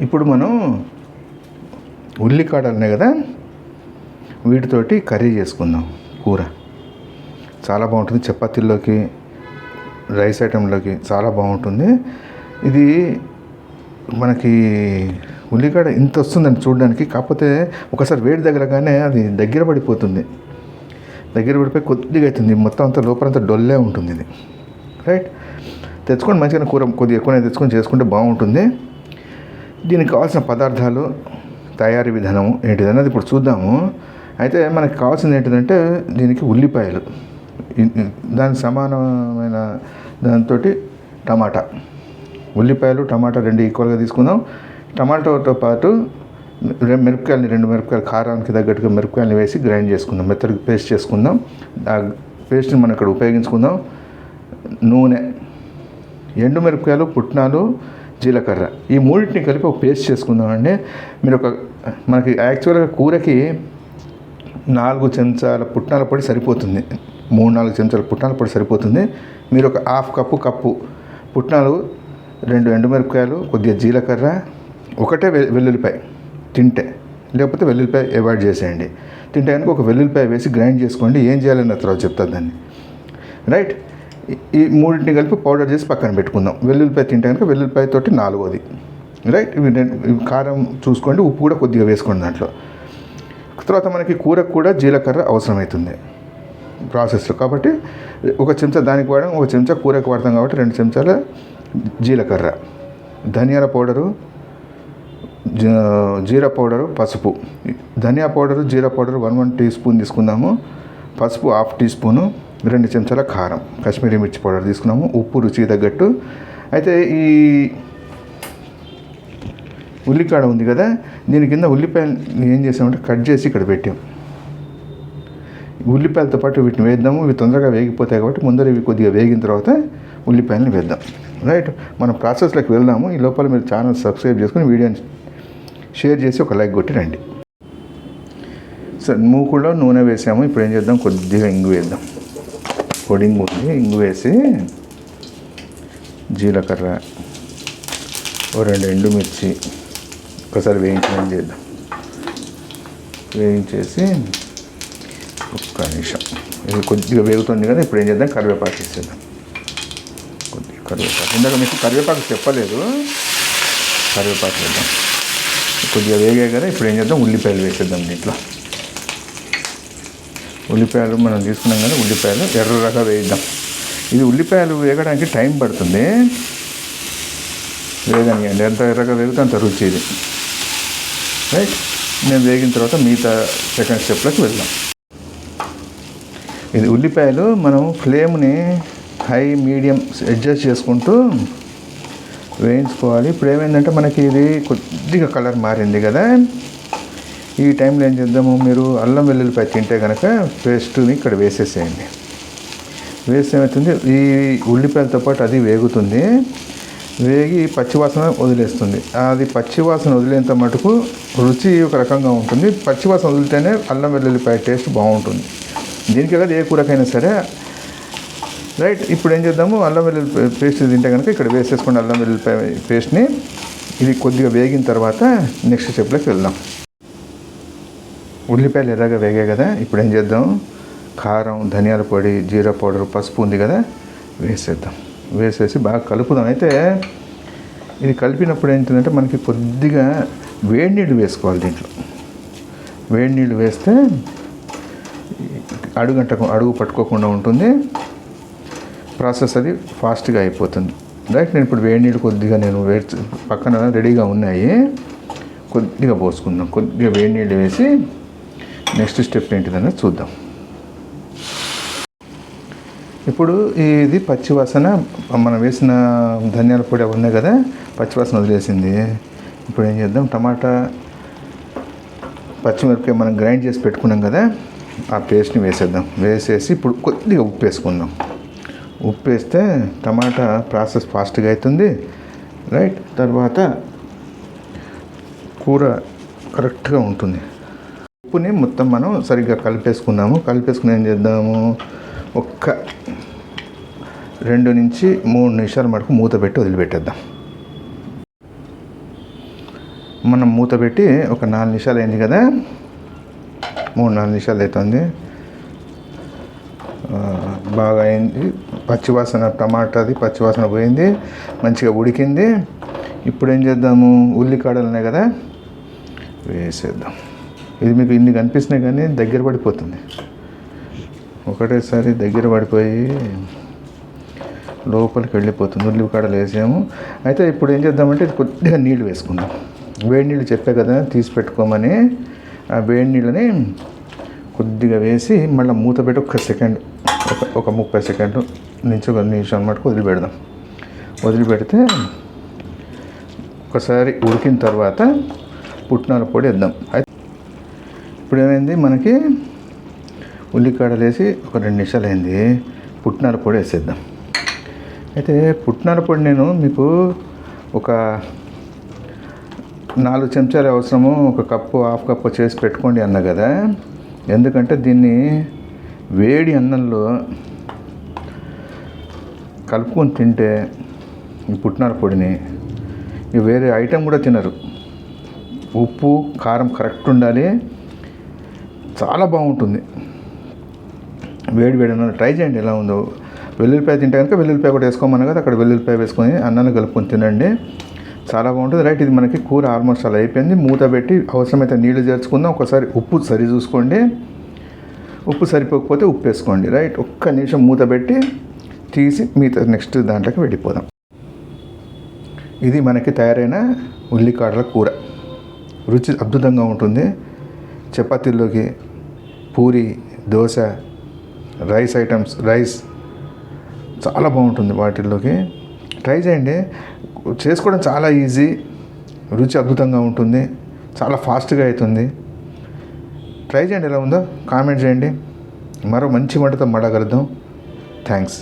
ఇప్పుడు మనం ఉల్లికాడలు ఉన్నాయి కదా, వీటితోటి కర్రీ చేసుకుందాం. కూర చాలా బాగుంటుంది, చపాతీల్లోకి రైస్ ఐటెంలోకి చాలా బాగుంటుంది. ఇది మనకి ఉల్లిగడ్డ ఇంత వస్తుందని చూడడానికి, కాకపోతే ఒకసారి వేడి దగ్గరగానే అది దగ్గర పడిపోతుంది. దగ్గర పడిపోయి కొద్దిగా అవుతుంది, మొత్తం అంతా లోపలంతా డొల్లే ఉంటుంది ఇది. రైట్, తెచ్చుకొని మంచిగా కూర కొద్దిగా ఎక్కువనే తెచ్చుకొని చేసుకుంటే బాగుంటుంది. దీనికి కావాల్సిన పదార్థాలు, తయారీ విధానం ఏంటిదన్నది ఇప్పుడు చూద్దాము. అయితే మనకి కావాల్సింది ఏంటిదంటే దీనికి ఉల్లిపాయలు, దానికి సమానమైన దాంతో టమాటా, ఉల్లిపాయలు టమాటా రెండు ఈక్వల్గా తీసుకుందాం. టమాటాతో పాటు రెండు మిరపకాయలు కారానికి తగ్గట్టుగా మిరపకాయలు వేసి గ్రైండ్ చేసుకుందాం, మెత్తగా పేస్ట్ చేసుకుందాం. ఆ పేస్ట్ని మనం ఇక్కడ ఉపయోగించుకుందాం. నూనె, ఎండు మిరపకాయలు, పుట్నాలు, జీలకర్ర, ఈ మూడింటిని కలిపి ఒక పేస్ట్ చేసుకుందామండి. మీరు మనకి యాక్చువల్గా కూరకి 4 చెంచాల పుట్నాల పొడి సరిపోతుంది, 3-4 చెంచాల పుట్నాల పొడి సరిపోతుంది. మీరు ఒక హాఫ్ కప్పు పుట్నాలు, 2 ఎండుమిరపకాయలు, కొద్దిగా జీలకర్ర, ఒకటే వెల్లుల్లిపాయ తింటే, లేకపోతే వెల్లుల్లిపాయ అవాయిడ్ చేసేయండి. తింటే కనుక ఒక వెల్లుల్లిపాయ వేసి గ్రైండ్ చేసుకోండి. ఏం చేయాలన్న తర్వాత చెప్తాను దాన్ని. రైట్, ఈ మూడింటిని కలిపి పౌడర్ చేసి పక్కన పెట్టుకుందాం. వెల్లుల్లిపాయ తింటే కనుక వెల్లుల్లిపాయతోటి 4వది. రైట్, ఇవి కారం చూసుకోండి, ఉప్పు కూడా కొద్దిగా వేసుకోండి దాంట్లో. తర్వాత మనకి కూరకు కూడా జీలకర్ర అవసరమవుతుంది ప్రాసెస్లో, కాబట్టి ఒక చెంచా దానికి వాడడం, ఒక చెంచా కూరకు వాడతాం కాబట్టి 2 చెంచాల జీలకర్ర, ధనియాల పౌడరు, జీరా పౌడరు, పసుపు. ధనియా పౌడరు, జీరా పౌడరు 1 టీ స్పూన్ తీసుకుందాము. పసుపు 1/2 టీ స్పూను, 2 చెంచాల కారం, కాశ్మీరీ మిర్చి పౌడర్ తీసుకున్నాము. ఉప్పు రుచికి తగ్గట్టు. అయితే ఈ ఉల్లికాడ ఉంది కదా, దీని కింద ఉల్లిపాయలు ఏం చేసామంటే కట్ చేసి ఇక్కడ పెట్టాం. ఉల్లిపాయలతో పాటు వీటిని వేద్దాము. ఇవి తొందరగా వేగిపోతాయి కాబట్టి ముందర ఇవి కొద్దిగా వేగిన తర్వాత ఉల్లిపాయలను వేద్దాం. రైట్, మనం ప్రాసెస్లోకి వెళ్దాము. ఈ లోపల మీరు ఛానల్ సబ్స్క్రైబ్ చేసుకుని వీడియోని షేర్ చేసి ఒక లైక్ కొట్టి రండి. సరే, మూకులో నూనె వేసాము. ఇప్పుడు ఏం చేద్దాం, కొద్దిగా ఇంగు వేద్దాం. పొడి ఇంగు వేసి జీలకర్ర, 2 ఎండుమిర్చి ఒకసారి వేయించడం చేద్దాం. వేయించేసి ఒక్క నిమిషం ఇది కొద్దిగా వేగుతుంది కదా, ఇప్పుడు ఏం చేద్దాం, కరివేపాకు ఇచ్చేద్దాం. కొద్దిగా కరివేపాకు, ఇందాక మీకు కరివేపాకు చెప్పలేదు, కరివేపాకు వేద్దాం. కొద్దిగా వేగాయి కదా, ఇప్పుడు ఏం చేద్దాం, ఉల్లిపాయలు వేసేద్దాం. దీంట్లో ఉల్లిపాయలు మనం తీసుకున్నాం కదా, ఉల్లిపాయలు ఎర్రగా వేయిద్దాం. ఇది ఉల్లిపాయలు వేగడానికి టైం పడుతుంది, వేగనియండి. ఎంత ఎర్రగా వేగితే అంత రుచి ఇది. రైట్, నేను వేగిన తర్వాత మిగతా సెకండ్ స్టెప్లోకి వెళ్దాం. ఇది ఉల్లిపాయలు మనం ఫ్లేమ్ని హై మీడియం అడ్జస్ట్ చేసుకుంటూ వేయించుకోవాలి. ఇప్పుడు ఏమైందంటే మనకి ఇది కొద్దిగా కలర్ మారింది కదా, ఈ టైంలో ఏం చేద్దాము, మీరు అల్లం వెల్లుల్లిపాయ తింటే కనుక పేస్ట్ని ఇక్కడ వేసేసేయండి. వేస్తే ఏమవుతుంది, ఈ ఉల్లిపాయలతో పాటు అది వేగుతుంది, వేగి పచ్చివాసన వదిలేస్తుంది. అది పచ్చివాసన వదిలేంత మటుకు రుచి ఒక రకంగా ఉంటుంది. పచ్చివాసన వదిలితేనే అల్లం వెల్లుల్లిపాయ టేస్ట్ బాగుంటుంది. దీనికి కదా ఏ కూరకైనా సరే. రైట్, ఇప్పుడు ఏం చేద్దాము, అల్లం వెల్లుల్లి పేస్ట్ తింటే కనుక ఇక్కడ వేసేసుకోండి అల్లం వెల్లుల్లిపాయ పేస్ట్ని. ఇది కొద్దిగా వేగిన తర్వాత నెక్స్ట్ స్టెప్లోకి వెళ్దాం. ఉల్లిపాయలు ఎర్రగా వేగాయి కదా, ఇప్పుడు ఏం చేద్దాం, కారం, ధనియాల పొడి, జీరా పౌడర్, పసుపు ఉంది కదా, వేసేద్దాం. వేసేసి బాగా కలుపుదాం. అయితే ఇది కలిపినప్పుడు ఏంటంటే మనకి కొద్దిగా వేడి నీళ్ళు వేసుకోవాలి. దీంట్లో వేడి నీళ్ళు వేస్తే అడుగు పట్టుకోకుండా ఉంటుంది, ప్రాసెస్ అది ఫాస్ట్గా అయిపోతుంది. రైట్, నేను ఇప్పుడు వేడి నీళ్ళు కొద్దిగా పక్కన రెడీగా ఉన్నాయి, కొద్దిగా పోసుకుందాం. కొద్దిగా వేడి నీళ్ళు వేసి నెక్స్ట్ స్టెప్ ఏంటిదనేది చూద్దాం. ఇప్పుడు ఇది పచ్చివాసన, మనం వేసిన ధనియాల పొడి అవి ఉన్నాయి కదా, పచ్చివాసన వదిలేసింది. ఇప్పుడు ఏం చేద్దాం, టమాటా, పచ్చిమిరపకాయ మనం గ్రైండ్ చేసి పెట్టుకున్నాం కదా, ఆ పేస్ట్ని వేసేద్దాం. వేసేసి ఇప్పుడు కొద్దిగా ఉప్పు వేసుకుందాం. ఉప్పు వేస్తే టమాటా ప్రాసెస్ ఫాస్ట్గా అవుతుంది. రైట్, తర్వాత కూర కరెక్ట్గా ఉంటుంది. ఉప్పుని మొత్తం మనం సరిగ్గా కలిపేసుకున్నాము. కలిపేసుకుని ఏం చేద్దాము, ఒక్క 2 నుంచి 3 నిమిషాల మటుకు మూత పెట్టి వదిలిపెట్టేద్దాం. మనం మూత పెట్టి ఒక 4 నిమిషాలు అయింది కదా, 3-4 నిమిషాలు అవుతుంది. బాగా అయింది. పచ్చివాసన, టమాటాది పచ్చివాసన పోయింది, మంచిగా ఉడికింది. ఇప్పుడు ఏం చేద్దాము, ఉల్లికాడలు ఉన్నాయి కదా వేసేద్దాం. ఇది మీకు ఇన్ని కనిపిస్తున్నాయి కానీ దగ్గర పడిపోతుంది, ఒకటేసారి దగ్గర పడిపోయి లోపలికి వెళ్ళిపోతుంది. ఉల్లికాడలు వేసాము. అయితే ఇప్పుడు ఏం చేద్దామంటే ఇది కొద్దిగా నీళ్ళు వేసుకుందాం. వేడి నీళ్ళు చెప్పే కదా తీసి పెట్టుకోమని. ఆ వేడి నీళ్ళని కొద్దిగా వేసి మళ్ళీ మూత పెట్టి ఒక సెకండ్, ఒక 30 సెకండ్లు నుంచి 1 నిమిషం మటుకు వదిలిపెడదాం. వదిలిపెడితే ఒకసారి ఉడికిన తర్వాత పుట్నాల పొడి వేద్దాం. అయితే ఇప్పుడు ఏమైంది, మనకి ఉల్లికాడలు వేసి ఒక 2 నిమిషాలు అయింది. పుట్నాల పొడి వేసేద్దాం. అయితే పుట్నాల పొడి నేను మీకు ఒక 4 చెంచాలు అవసరము, ఒక కప్పు, హాఫ్ కప్పు చేసి పెట్టుకోండి అన్న కదా. ఎందుకంటే దీన్ని వేడి అన్నంలో కలుపుకొని తింటే ఈ పుట్నాల పొడిని వేరే ఐటెం కూడా తినరు. ఉప్పు కారం కరెక్ట్ ఉండాలి, చాలా బాగుంటుంది. వేడి వేడి అన్నం ట్రై చేయండి ఎలా ఉందో. వెల్లుల్లిపాయ తింటే కనుక వెల్లుల్లిపాయ కూడా వేసుకోమన్నా కదా, అక్కడ వెల్లుల్లిపాయ వేసుకొని అన్నాన్ని కలుపుకొని తినండి, చాలా బాగుంటుంది. రైట్, ఇది మనకి కూర ఆల్మోస్ట్ అలా అయిపోయింది. మూత పెట్టి అవసరమైతే నీళ్లు చేర్చుకుందాం. ఒకసారి ఉప్పు సరి చూసుకోండి, ఉప్పు సరిపోకపోతే ఉప్పు వేసుకోండి. రైట్, ఒక్క నిమిషం మూత పెట్టి తీసి మిగతా నెక్స్ట్ దాంట్లోకి వెళ్ళిపోదాం. ఇది మనకి తయారైన ఉల్లికాడల కూర. రుచి అద్భుతంగా ఉంటుంది. చపాతీల్లోకి, puri, dosa, rice items, rice చాలా బాగుంటుంది వాటిల్లోకి. ట్రై చేయండి, చేసుకోవడం చాలా ఈజీ, రుచి అద్భుతంగా ఉంటుంది, చాలా ఫాస్ట్గా అవుతుంది. ట్రై చేయండి, ఎలా ఉందో కామెంట్ చేయండి. మరో మంచి వంటతో మళ్ళా కలుద్దాం. థ్యాంక్స్.